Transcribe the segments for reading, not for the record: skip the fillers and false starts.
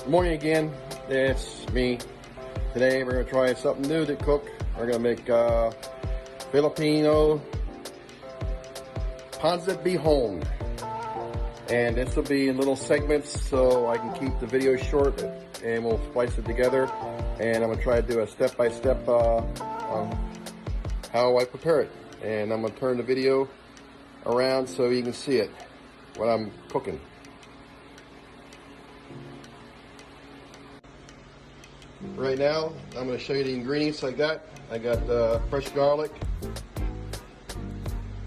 Morning again, it's me. Today we're going to try something new to cook. We're going to make Filipino pancit bihon. And this will be in little segments so I can keep the video short, and we'll splice it together. And I'm going to try to do a step-by-step on how I prepare it. And I'm going to turn the video around so you can see it, what I'm cooking. Right now, I'm going to show you the ingredients I got. I got fresh garlic,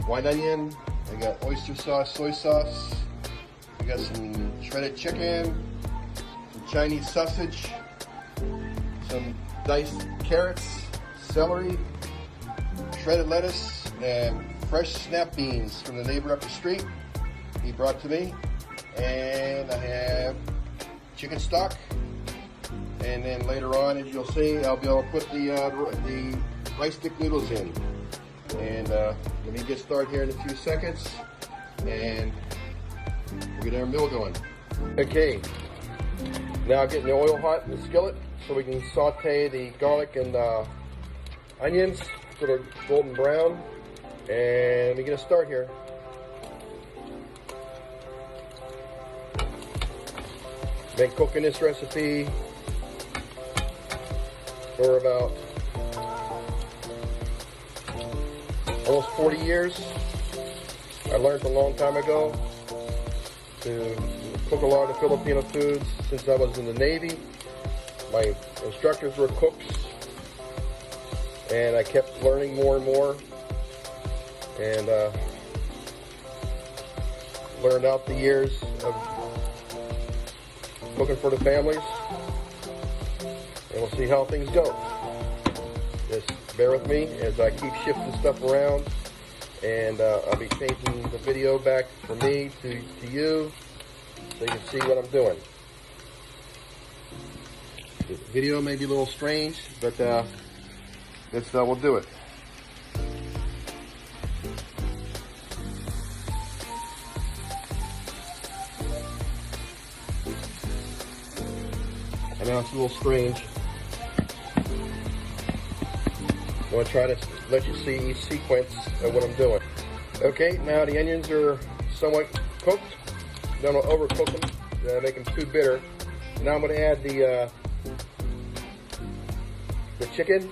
white onion, I got oyster sauce, soy sauce, I got some shredded chicken, some Chinese sausage, some diced carrots, celery, shredded lettuce, and fresh snap beans from the neighbor up the street. He brought to me. And I have chicken stock. And then later on, as you'll see, I'll be able to put the rice stick noodles in. And let me get started here in a few seconds, and we'll get our meal going. Okay, now getting the oil hot in the skillet so we can saute the garlic and onions so they're golden brown. And we get a start here. Been cooking this recipe for about almost 40 years. I learned a long time ago to cook a lot of Filipino foods since I was in the Navy. My instructors were cooks, and I kept learning more and more, and learned out the years of cooking for the families. And we'll see how things go. Just bear with me as I keep shifting stuff around, and I'll be changing the video back from me to you so you can see what I'm doing. The video may be a little strange, but this we'll do it. I know it's a little strange. I want to try to let you see each sequence of what I'm doing. Okay, now the onions are somewhat cooked. Don't overcook them, make them too bitter. Now I'm going to add the chicken,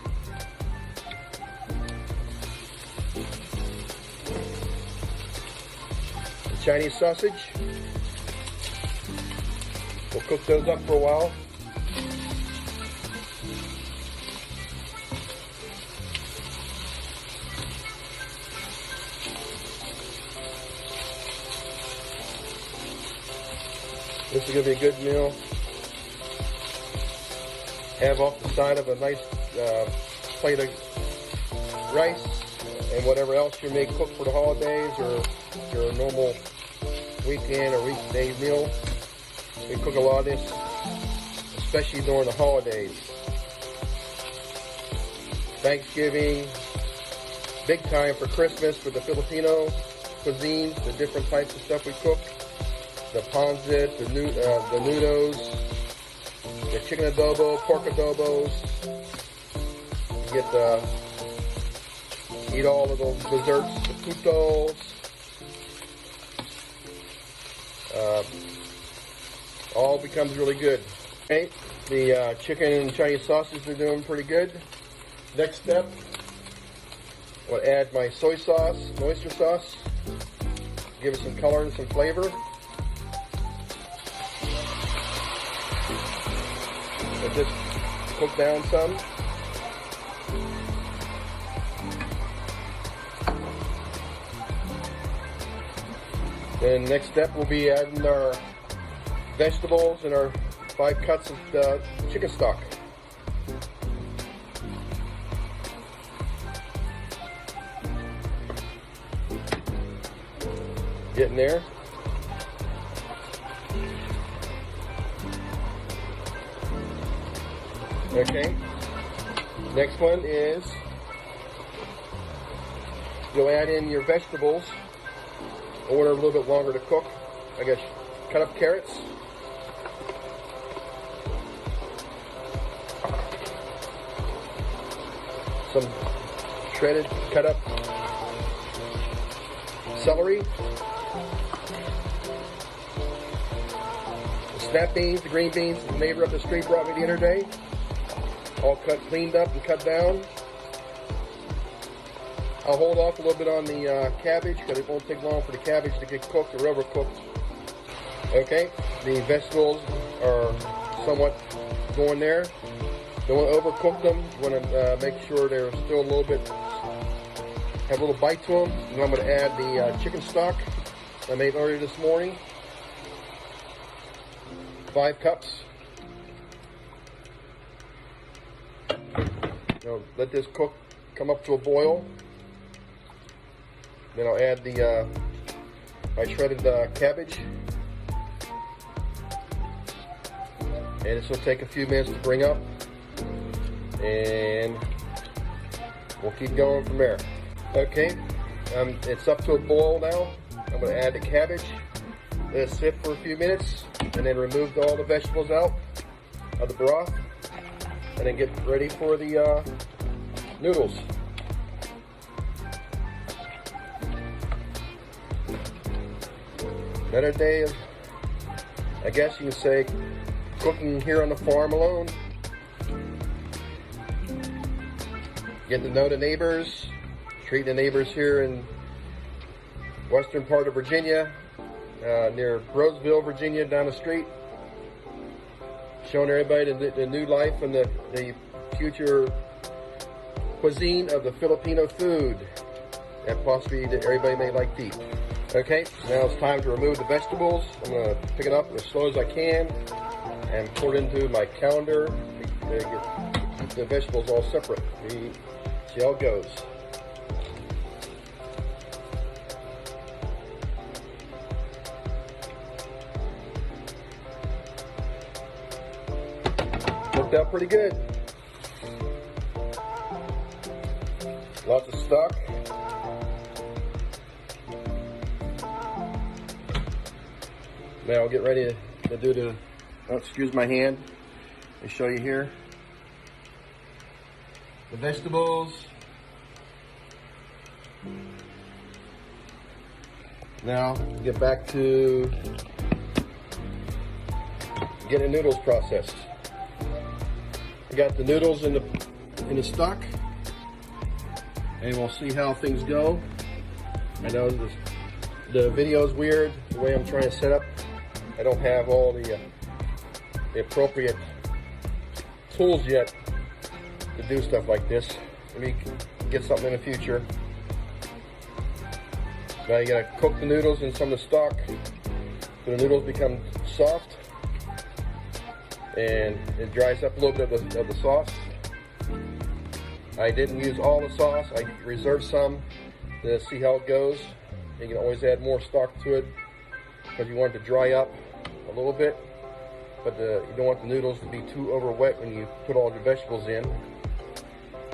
the Chinese sausage. We'll cook those up for a while. This is going to be a good meal. Have off the side of a nice plate of rice and whatever else you may cook for the holidays or your normal weekend or weekday meal. We cook a lot of this, especially during the holidays. Thanksgiving, big time for Christmas for the Filipino cuisine, the different types of stuff we cook. The pancit, the noodles, the chicken adobo, pork adobos. You get eat all of those desserts, the putos. All becomes really good. Okay, the chicken and Chinese sausage are doing pretty good. Next step, I'll add my soy sauce, oyster sauce. Give it some color and some flavor. Let this cook down some. Then next step will be adding our vegetables and our 5 cuts of chicken stock. Getting there. Okay, next one is you'll add in your vegetables. Order a little bit longer to cook. I guess cut up carrots, some shredded, cut up celery, the snap beans, the green beans the neighbor up the street brought me the other day, all cleaned up and cut down. I'll hold off a little bit on the cabbage because it won't take long for the cabbage to get cooked or overcooked. Okay, the vegetables are somewhat going there. Don't want to overcook them. You want to make sure they're still a little bit, have a little bite to them. And I'm going to add the chicken stock I made earlier this morning. 5 cups. Now let this cook, come up to a boil. Then I'll add the my shredded cabbage. And this will take a few minutes to bring up. And we'll keep going from there. Okay, it's up to a boil now. I'm going to add the cabbage. Let it sit for a few minutes. And then remove all the vegetables out of the broth. And then get ready for the noodles. Another day of, I guess you can say, cooking here on the farm alone. Get to know the neighbors, treat the neighbors here in western part of Virginia, near Roseville, Virginia, down the street. Showing everybody the new life and the future cuisine of the Filipino food that possibly that everybody may like to eat. Okay, now it's time to remove the vegetables. I'm going to pick it up as slow as I can and pour it into my calendar to keep the vegetables all separate. See how it goes. Worked out pretty good. Lots of stock. Now I'll get ready to do the, oh, excuse my hand, let me show you here. The vegetables. Now get back to getting the noodles processed. I got the noodles in the stock, and we'll see how things go. I know the video is weird the way I'm trying to set up. I don't have all the appropriate tools yet to do stuff like this. Maybe get something in the future. Now you gotta cook the noodles in some of the stock so the noodles become soft and it dries up a little bit of the sauce. I didn't use all the sauce. I reserved some to see how it goes. You can always add more stock to it because you want it to dry up a little bit, but you don't want the noodles to be too over wet when you put all your vegetables in.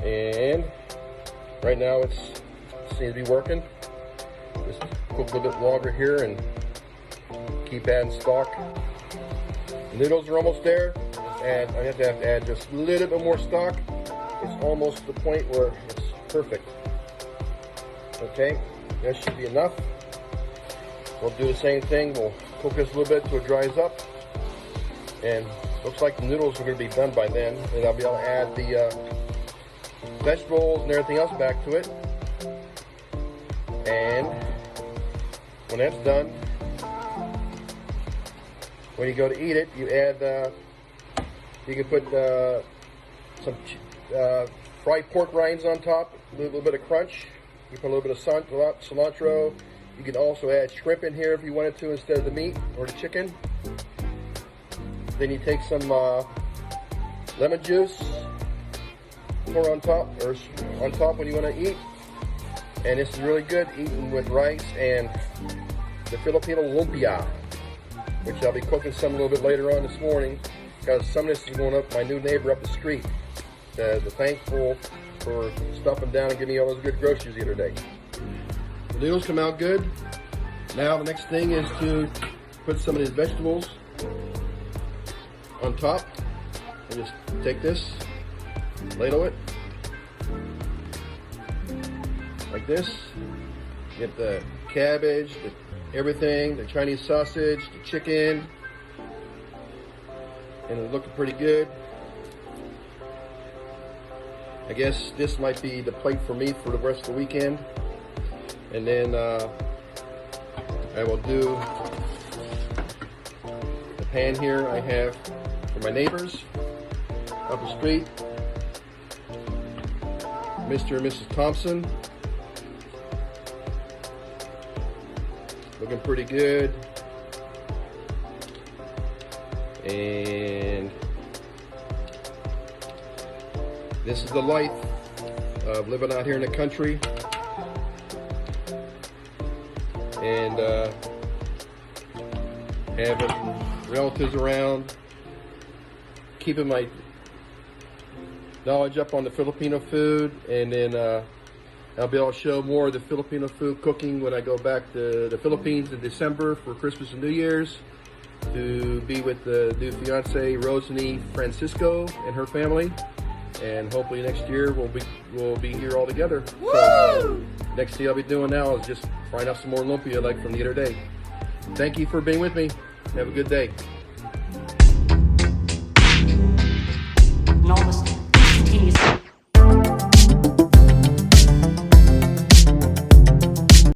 And right now it seems to be working. Just cook a little bit longer here and keep adding stock. The noodles are almost there. I have to add just a little bit more stock. It's almost to the point where it's perfect. Okay, that should be enough. We'll do the same thing. We'll cook this a little bit till it dries up. And looks like the noodles are going to be done by then. And I'll be able to add the vegetables and everything else back to it. And when that's done, when you go to eat it, you add, you can put some fried pork rinds on top, a little bit of crunch. You put a little bit of cilantro. You can also add shrimp in here if you wanted to instead of the meat or the chicken. Then you take some lemon juice, pour on top, or on top when you want to eat. And this is really good eating with rice and the Filipino lumpia, which I'll be cooking some a little bit later on this morning because some of this is going up my new neighbor up the street. The thankful for stuffing down and giving me all those good groceries the other day. The noodles come out good. Now the next thing is to put some of these vegetables on top. And just take this, ladle it, like this. Get the cabbage, everything, the Chinese sausage, the chicken, and it's looking pretty good. I guess this might be the plate for me for the rest of the weekend. And then I will do the pan here I have for my neighbors up the street, Mr. and Mrs. Thompson. Looking pretty good. And this is the life of living out here in the country. And having relatives around, keeping my knowledge up on the Filipino food, and then I'll be able to show more of the Filipino food cooking when I go back to the Philippines in December for Christmas and New Year's to be with the new fiance, Rosalie Francisco, and her family. And hopefully next year we'll be here all together. Woo! So next thing I'll be doing now is just frying up some more lumpia like from the other day. Thank you for being with me. Have a good day.